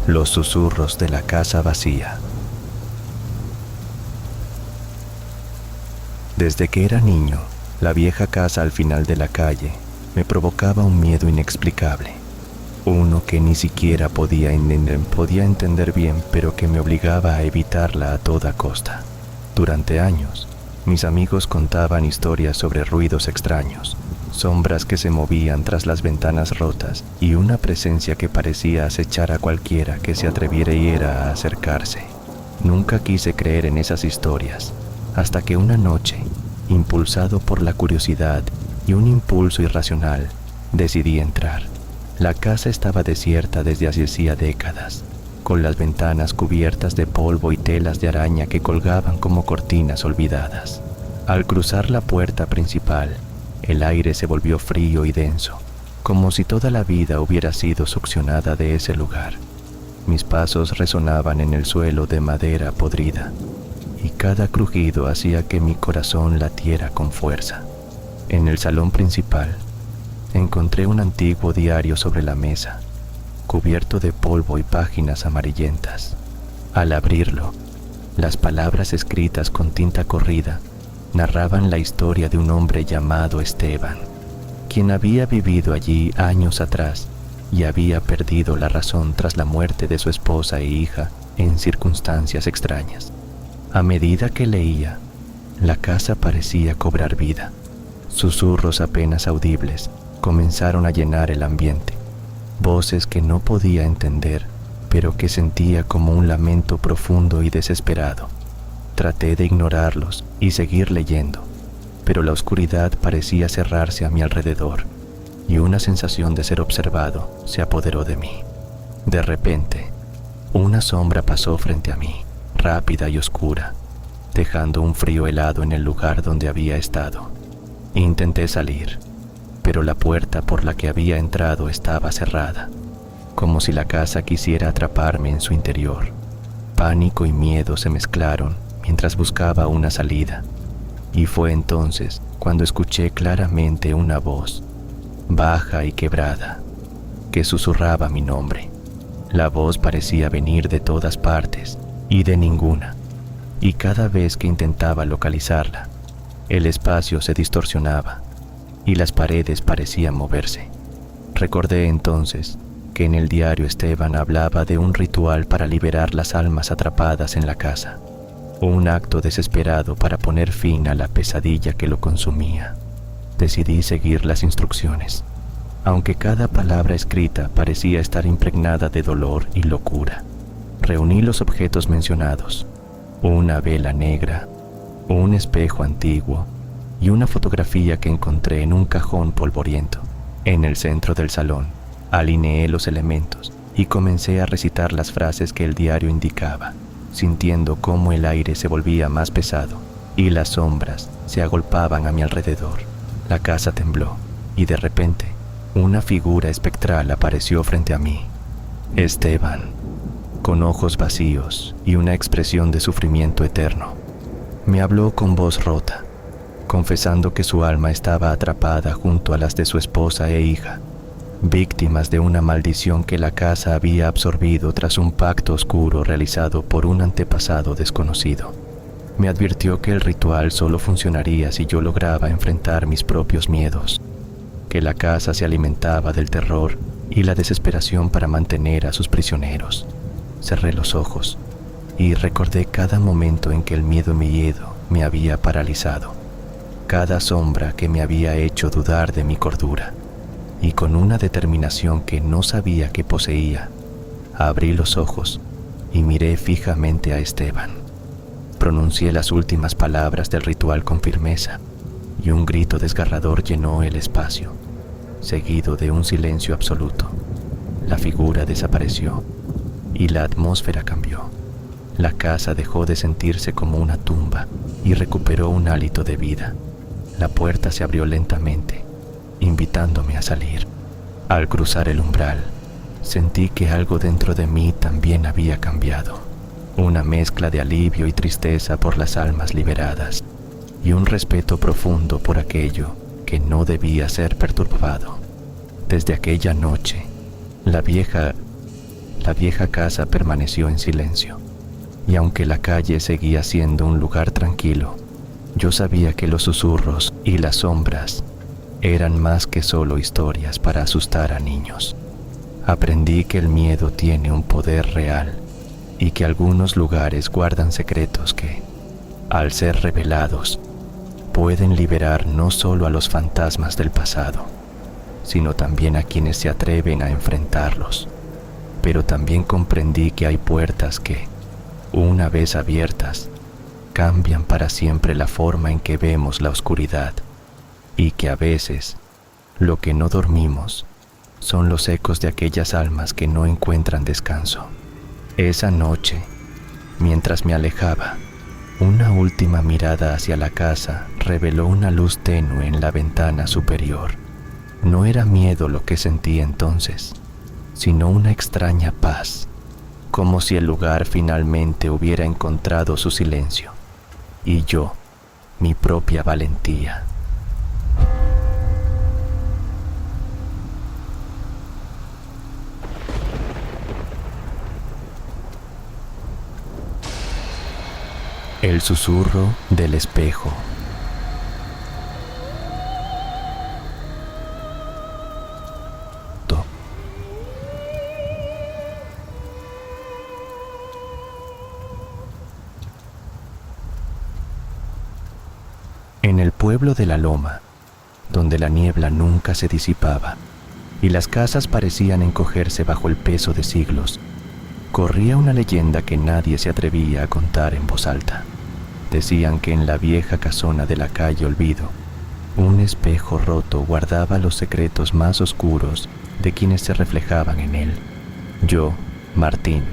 Los susurros de la casa vacía. Desde que era niño, la vieja casa al final de la calle me provocaba un miedo inexplicable. Uno que ni siquiera podía entender bien, pero que me obligaba a evitarla a toda costa. Durante años, mis amigos contaban historias sobre ruidos extraños, sombras que se movían tras las ventanas rotas y una presencia que parecía acechar a cualquiera que se atreviera a acercarse. Nunca quise creer en esas historias, hasta que una noche, impulsado por la curiosidad y un impulso irracional, decidí entrar. La casa estaba desierta desde hacía décadas, con las ventanas cubiertas de polvo y telas de araña que colgaban como cortinas olvidadas. Al cruzar la puerta principal, el aire se volvió frío y denso, como si toda la vida hubiera sido succionada de ese lugar. Mis pasos resonaban en el suelo de madera podrida, y cada crujido hacía que mi corazón latiera con fuerza. En el salón principal, encontré un antiguo diario sobre la mesa, cubierto de polvo y páginas amarillentas. Al abrirlo, las palabras escritas con tinta corrida narraban la historia de un hombre llamado Esteban, quien había vivido allí años atrás y había perdido la razón tras la muerte de su esposa e hija en circunstancias extrañas. A medida que leía, la casa parecía cobrar vida. Susurros apenas audibles comenzaron a llenar el ambiente, voces que no podía entender, pero que sentía como un lamento profundo y desesperado. Traté de ignorarlos y seguir leyendo, pero la oscuridad parecía cerrarse a mi alrededor y una sensación de ser observado se apoderó de mí. De repente, una sombra pasó frente a mí, rápida y oscura, dejando un frío helado en el lugar donde había estado. Intenté salir, pero la puerta por la que había entrado estaba cerrada, como si la casa quisiera atraparme en su interior. Pánico y miedo se mezclaron mientras buscaba una salida, y fue entonces cuando escuché claramente una voz, baja y quebrada, que susurraba mi nombre. La voz parecía venir de todas partes y de ninguna, y cada vez que intentaba localizarla, el espacio se distorsionaba y las paredes parecían moverse. Recordé entonces que en el diario Esteban hablaba de un ritual para liberar las almas atrapadas en la casa, un acto desesperado para poner fin a la pesadilla que lo consumía. Decidí seguir las instrucciones, aunque cada palabra escrita parecía estar impregnada de dolor y locura. Reuní los objetos mencionados, una vela negra, un espejo antiguo y una fotografía que encontré en un cajón polvoriento. En el centro del salón, alineé los elementos y comencé a recitar las frases que el diario indicaba, sintiendo cómo el aire se volvía más pesado y las sombras se agolpaban a mi alrededor. La casa tembló y de repente una figura espectral apareció frente a mí. Esteban, con ojos vacíos y una expresión de sufrimiento eterno. Me habló con voz rota, confesando que su alma estaba atrapada junto a las de su esposa e hija, víctimas de una maldición que la casa había absorbido tras un pacto oscuro realizado por un antepasado desconocido. Me advirtió que el ritual solo funcionaría si yo lograba enfrentar mis propios miedos, que la casa se alimentaba del terror y la desesperación para mantener a sus prisioneros. Cerré los ojos y recordé cada momento en que el miedo me había paralizado, cada sombra que me había hecho dudar de mi cordura. Y con una determinación que no sabía que poseía, abrí los ojos y miré fijamente a Esteban. Pronuncié las últimas palabras del ritual con firmeza y un grito desgarrador llenó el espacio, seguido de un silencio absoluto. La figura desapareció y la atmósfera cambió. La casa dejó de sentirse como una tumba y recuperó un hálito de vida. La puerta se abrió lentamente, invitándome a salir. Al cruzar el umbral, sentí que algo dentro de mí también había cambiado. Una mezcla de alivio y tristeza por las almas liberadas, y un respeto profundo por aquello que no debía ser perturbado. Desde aquella noche, la vieja casa permaneció en silencio, y aunque la calle seguía siendo un lugar tranquilo, yo sabía que los susurros y las sombras eran más que solo historias para asustar a niños. Aprendí que el miedo tiene un poder real y que algunos lugares guardan secretos que, al ser revelados, pueden liberar no solo a los fantasmas del pasado, sino también a quienes se atreven a enfrentarlos. Pero también comprendí que hay puertas que, una vez abiertas, cambian para siempre la forma en que vemos la oscuridad, y que a veces lo que no dormimos son los ecos de aquellas almas que no encuentran descanso. Esa noche, mientras me alejaba, una última mirada hacia la casa reveló una luz tenue en la ventana superior. No era miedo lo que sentí entonces, sino una extraña paz, como si el lugar finalmente hubiera encontrado su silencio, y yo, mi propia valentía. El susurro del espejo. En el pueblo de La Loma, donde la niebla nunca se disipaba y las casas parecían encogerse bajo el peso de siglos, corría una leyenda que nadie se atrevía a contar en voz alta. Decían que en la vieja casona de la calle Olvido, un espejo roto guardaba los secretos más oscuros de quienes se reflejaban en él. Yo, Martín,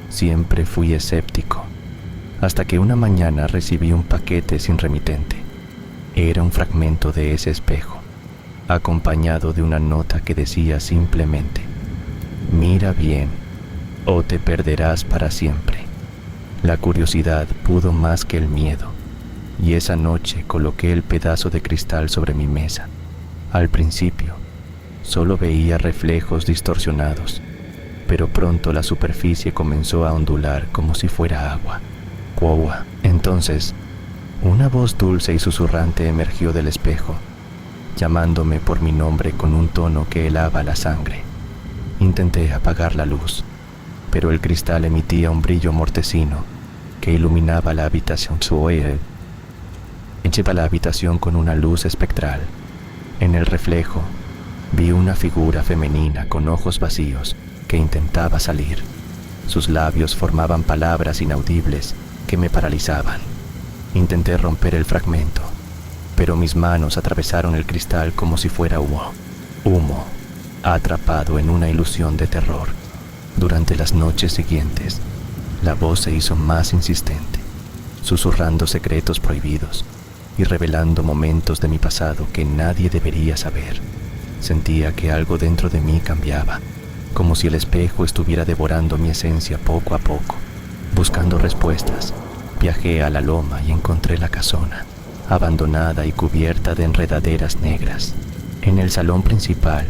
siempre fui escéptico, hasta que una mañana recibí un paquete sin remitente. Era un fragmento de ese espejo, acompañado de una nota que decía simplemente: mira bien, o te perderás para siempre. La curiosidad pudo más que el miedo, y esa noche coloqué el pedazo de cristal sobre mi mesa. Al principio, solo veía reflejos distorsionados, pero pronto la superficie comenzó a ondular como si fuera agua. ¡Cuaua! Entonces, una voz dulce y susurrante emergió del espejo, llamándome por mi nombre con un tono que helaba la sangre. Intenté apagar la luz, pero el cristal emitía un brillo mortecino que iluminaba la habitación. Lleva la habitación con una luz espectral. En el reflejo, vi una figura femenina con ojos vacíos que intentaba salir. Sus labios formaban palabras inaudibles que me paralizaban. Intenté romper el fragmento, pero mis manos atravesaron el cristal como si fuera humo. Humo, atrapado en una ilusión de terror. Durante las noches siguientes, la voz se hizo más insistente, susurrando secretos prohibidos y revelando momentos de mi pasado que nadie debería saber. Sentía que algo dentro de mí cambiaba, como si el espejo estuviera devorando mi esencia poco a poco. Buscando respuestas, viajé a La Loma y encontré la casona, abandonada y cubierta de enredaderas negras. En el salón principal,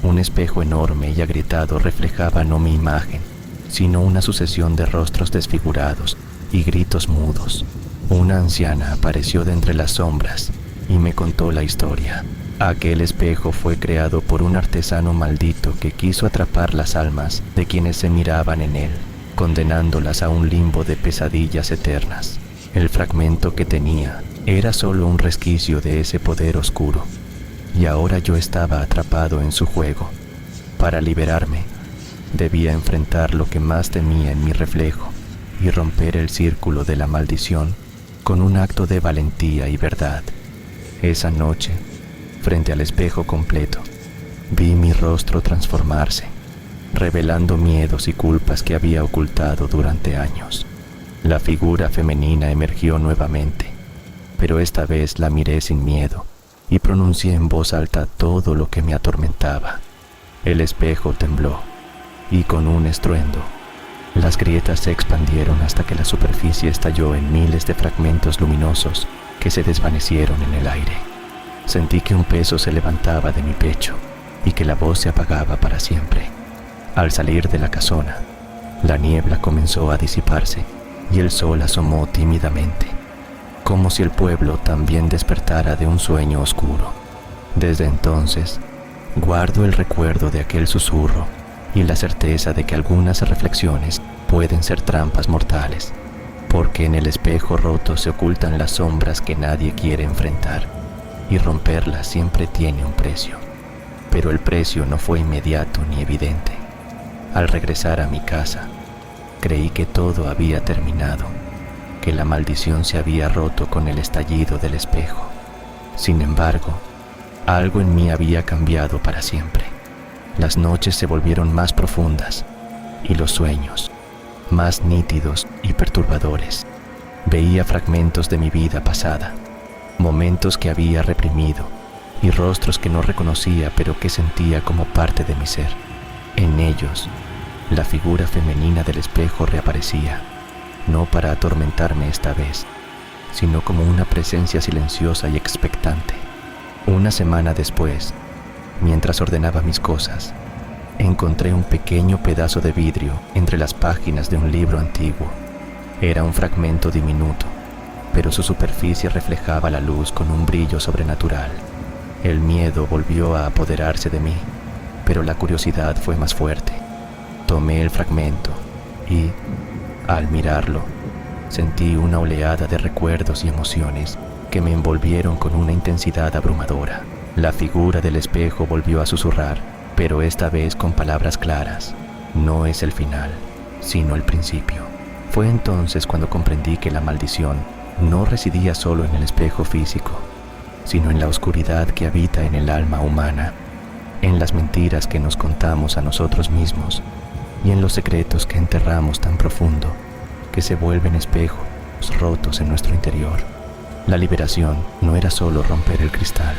un espejo enorme y agrietado reflejaba no mi imagen, sino una sucesión de rostros desfigurados y gritos mudos. Una anciana apareció de entre las sombras y me contó la historia. Aquel espejo fue creado por un artesano maldito que quiso atrapar las almas de quienes se miraban en él, condenándolas a un limbo de pesadillas eternas. El fragmento que tenía era solo un resquicio de ese poder oscuro, y ahora yo estaba atrapado en su juego. Para liberarme, debía enfrentar lo que más temía en mi reflejo y romper el círculo de la maldición con un acto de valentía y verdad. Esa noche, frente al espejo completo, vi mi rostro transformarse, revelando miedos y culpas que había ocultado durante años. La figura femenina emergió nuevamente, pero esta vez la miré sin miedo y pronuncié en voz alta todo lo que me atormentaba. El espejo tembló, y con un estruendo, las grietas se expandieron hasta que la superficie estalló en miles de fragmentos luminosos que se desvanecieron en el aire. Sentí que un peso se levantaba de mi pecho y que la voz se apagaba para siempre. Al salir de la casona, la niebla comenzó a disiparse y el sol asomó tímidamente, como si el pueblo también despertara de un sueño oscuro. Desde entonces, guardo el recuerdo de aquel susurro y la certeza de que algunas reflexiones pueden ser trampas mortales, porque en el espejo roto se ocultan las sombras que nadie quiere enfrentar, y romperlas siempre tiene un precio. Pero el precio no fue inmediato ni evidente. Al regresar a mi casa, creí que todo había terminado, que la maldición se había roto con el estallido del espejo. Sin embargo, algo en mí había cambiado para siempre. Las noches se volvieron más profundas y los sueños más nítidos y perturbadores. Veía fragmentos de mi vida pasada, momentos que había reprimido y rostros que no reconocía pero que sentía como parte de mi ser. En ellos, la figura femenina del espejo reaparecía, no para atormentarme esta vez, sino como una presencia silenciosa y expectante. Una semana después, mientras ordenaba mis cosas, encontré un pequeño pedazo de vidrio entre las páginas de un libro antiguo. Era un fragmento diminuto, pero su superficie reflejaba la luz con un brillo sobrenatural. El miedo volvió a apoderarse de mí, pero la curiosidad fue más fuerte. Tomé el fragmento y, al mirarlo, sentí una oleada de recuerdos y emociones que me envolvieron con una intensidad abrumadora. La figura del espejo volvió a susurrar, pero esta vez con palabras claras: no es el final, sino el principio. Fue entonces cuando comprendí que la maldición no residía solo en el espejo físico, sino en la oscuridad que habita en el alma humana, en las mentiras que nos contamos a nosotros mismos y en los secretos que enterramos tan profundo que se vuelven espejos rotos en nuestro interior. La liberación no era solo romper el cristal,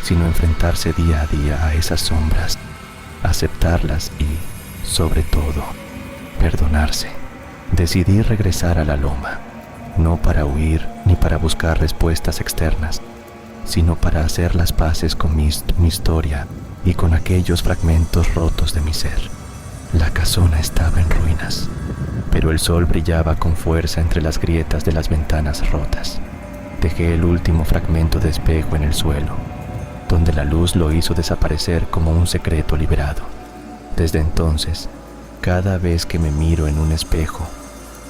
sino enfrentarse día a día a esas sombras, aceptarlas y, sobre todo, perdonarse. Decidí regresar a la loma, no para huir ni para buscar respuestas externas, sino para hacer las paces con mi historia y con aquellos fragmentos rotos de mi ser. La casona estaba en ruinas, pero el sol brillaba con fuerza entre las grietas de las ventanas rotas. Dejé el último fragmento de espejo en el suelo, donde la luz lo hizo desaparecer como un secreto liberado. Desde entonces, cada vez que me miro en un espejo,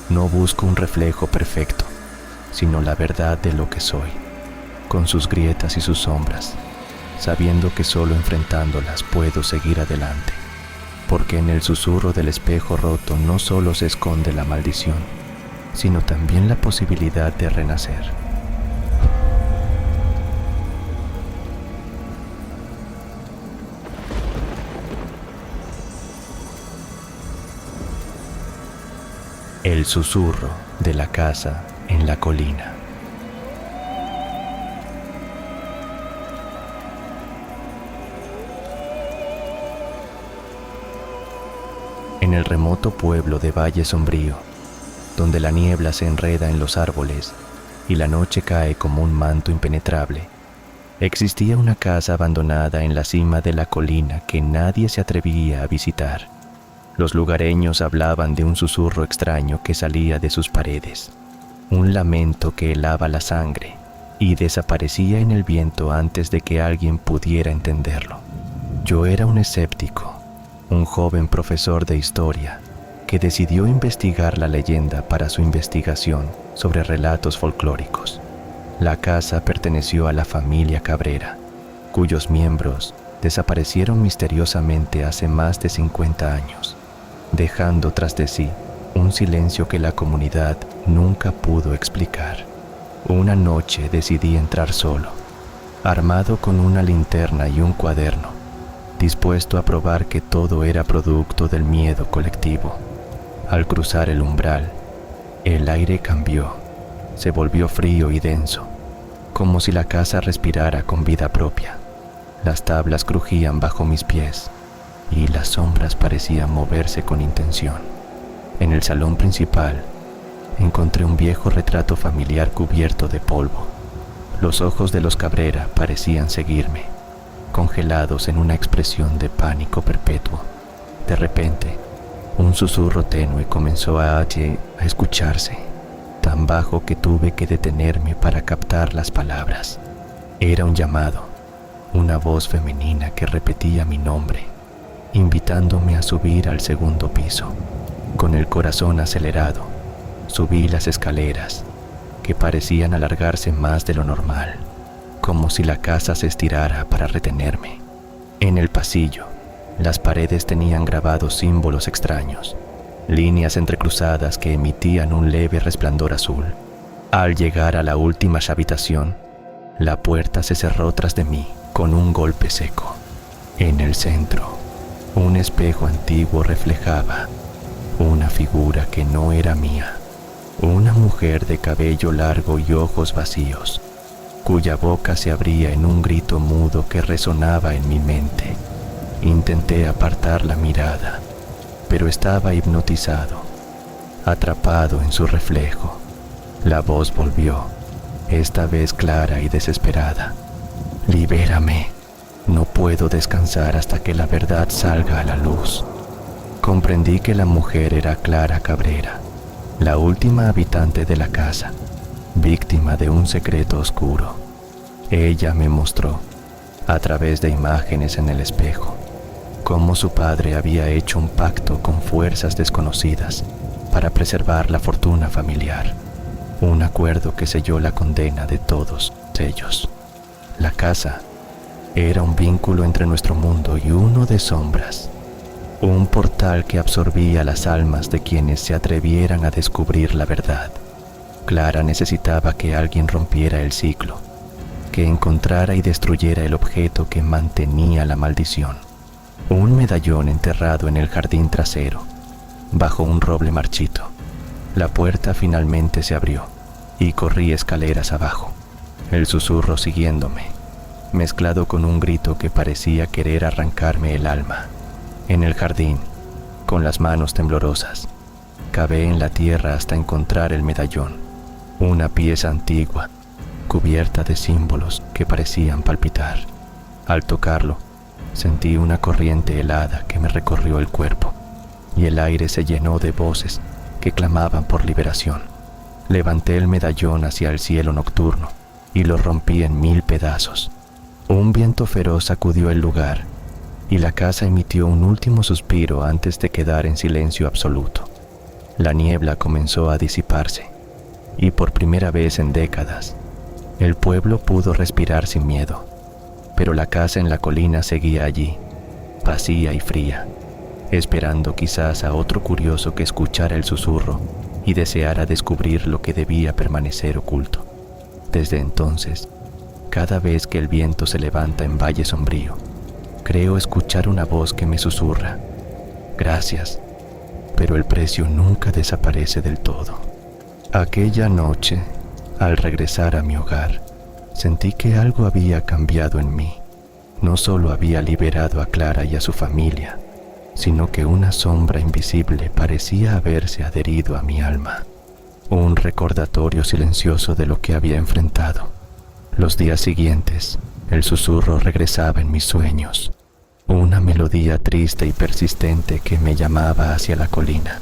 no busco un reflejo perfecto, sino la verdad de lo que soy, con sus grietas y sus sombras, sabiendo que solo enfrentándolas puedo seguir adelante, porque en el susurro del espejo roto no solo se esconde la maldición, sino también la posibilidad de renacer. El susurro de la casa en la colina. En el remoto pueblo de Valle Sombrío, donde la niebla se enreda en los árboles y la noche cae como un manto impenetrable, existía una casa abandonada en la cima de la colina que nadie se atrevía a visitar. Los lugareños hablaban de un susurro extraño que salía de sus paredes, un lamento que helaba la sangre y desaparecía en el viento antes de que alguien pudiera entenderlo. Yo era un escéptico, un joven profesor de historia que decidió investigar la leyenda para su investigación sobre relatos folclóricos. La casa perteneció a la familia Cabrera, cuyos miembros desaparecieron misteriosamente hace más de 50 años, dejando tras de sí un silencio que la comunidad nunca pudo explicar. Una noche decidí entrar solo, armado con una linterna y un cuaderno, dispuesto a probar que todo era producto del miedo colectivo. Al cruzar el umbral, el aire cambió, se volvió frío y denso, como si la casa respirara con vida propia. Las tablas crujían bajo mis pies y las sombras parecían moverse con intención. En el salón principal encontré un viejo retrato familiar cubierto de polvo. Los ojos de los Cabrera parecían seguirme, congelados en una expresión de pánico perpetuo. De repente, un susurro tenue comenzó a escucharse, tan bajo que tuve que detenerme para captar las palabras. Era un llamado, una voz femenina que repetía mi nombre, invitándome a subir al segundo piso. Con el corazón acelerado, subí las escaleras, que parecían alargarse más de lo normal, como si la casa se estirara para retenerme. En el pasillo, las paredes tenían grabados símbolos extraños, líneas entrecruzadas que emitían un leve resplandor azul. Al llegar a la última habitación, la puerta se cerró tras de mí con un golpe seco. En el centro, un espejo antiguo reflejaba una figura que no era mía, una mujer de cabello largo y ojos vacíos, cuya boca se abría en un grito mudo que resonaba en mi mente. Intenté apartar la mirada, pero estaba hipnotizado, atrapado en su reflejo. La voz volvió, esta vez clara y desesperada. «Libérame, no puedo descansar hasta que la verdad salga a la luz». Comprendí que la mujer era Clara Cabrera, la última habitante de la casa, víctima de un secreto oscuro. Ella me mostró, a través de imágenes en el espejo, cómo su padre había hecho un pacto con fuerzas desconocidas para preservar la fortuna familiar, un acuerdo que selló la condena de todos ellos. La casa era un vínculo entre nuestro mundo y uno de sombras, un portal que absorbía las almas de quienes se atrevieran a descubrir la verdad. Clara necesitaba que alguien rompiera el ciclo, que encontrara y destruyera el objeto que mantenía la maldición. Un medallón enterrado en el jardín trasero, bajo un roble marchito. La puerta finalmente se abrió y corrí escaleras abajo, el susurro siguiéndome, mezclado con un grito que parecía querer arrancarme el alma. En el jardín, con las manos temblorosas, cavé en la tierra hasta encontrar el medallón, una pieza antigua, cubierta de símbolos que parecían palpitar. Al tocarlo, sentí una corriente helada que me recorrió el cuerpo, y el aire se llenó de voces que clamaban por liberación. Levanté el medallón hacia el cielo nocturno y lo rompí en 1000 pedazos. Un viento feroz sacudió el lugar y la casa emitió un último suspiro antes de quedar en silencio absoluto. La niebla comenzó a disiparse y por primera vez en décadas, el pueblo pudo respirar sin miedo, pero la casa en la colina seguía allí, vacía y fría, esperando quizás a otro curioso que escuchara el susurro y deseara descubrir lo que debía permanecer oculto. Desde entonces, cada vez que el viento se levanta en Valle Sombrío, creo escuchar una voz que me susurra: «Gracias», pero el precio nunca desaparece del todo. Aquella noche, al regresar a mi hogar, sentí que algo había cambiado en mí. No solo había liberado a Clara y a su familia, sino que una sombra invisible parecía haberse adherido a mi alma. Un recordatorio silencioso de lo que había enfrentado. Los días siguientes, el susurro regresaba en mis sueños, una melodía triste y persistente que me llamaba hacia la colina.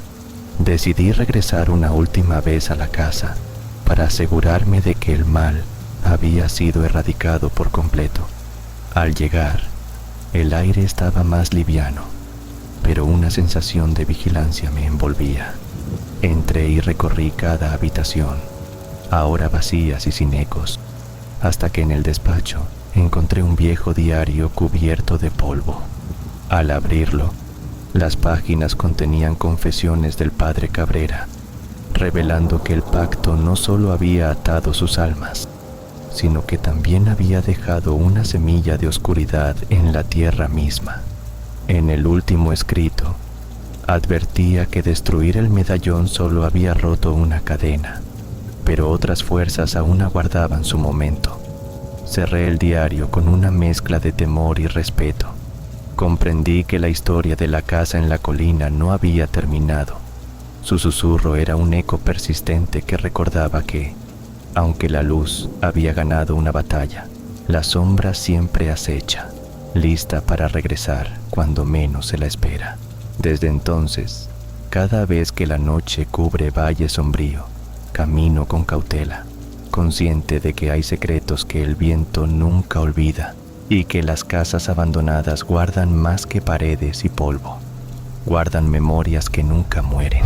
Decidí regresar una última vez a la casa para asegurarme de que el mal había sido erradicado por completo. Al llegar, el aire estaba más liviano, pero una sensación de vigilancia me envolvía. Entré y recorrí cada habitación, ahora vacías y sin ecos, hasta que en el despacho encontré un viejo diario cubierto de polvo. Al abrirlo, las páginas contenían confesiones del padre Cabrera, revelando que el pacto no solo había atado sus almas, sino que también había dejado una semilla de oscuridad en la tierra misma. En el último escrito, advertía que destruir el medallón solo había roto una cadena, pero otras fuerzas aún aguardaban su momento. Cerré el diario con una mezcla de temor y respeto. Comprendí que la historia de la casa en la colina no había terminado. Su susurro era un eco persistente que recordaba que, Aunque la luz había ganado una batalla, la sombra siempre acecha, lista para regresar cuando menos se la espera. Desde entonces, cada vez que la noche cubre valle sombrío, camino con cautela, consciente de que hay secretos que el viento nunca olvida y que las casas abandonadas guardan más que paredes y polvo, guardan memorias que nunca mueren.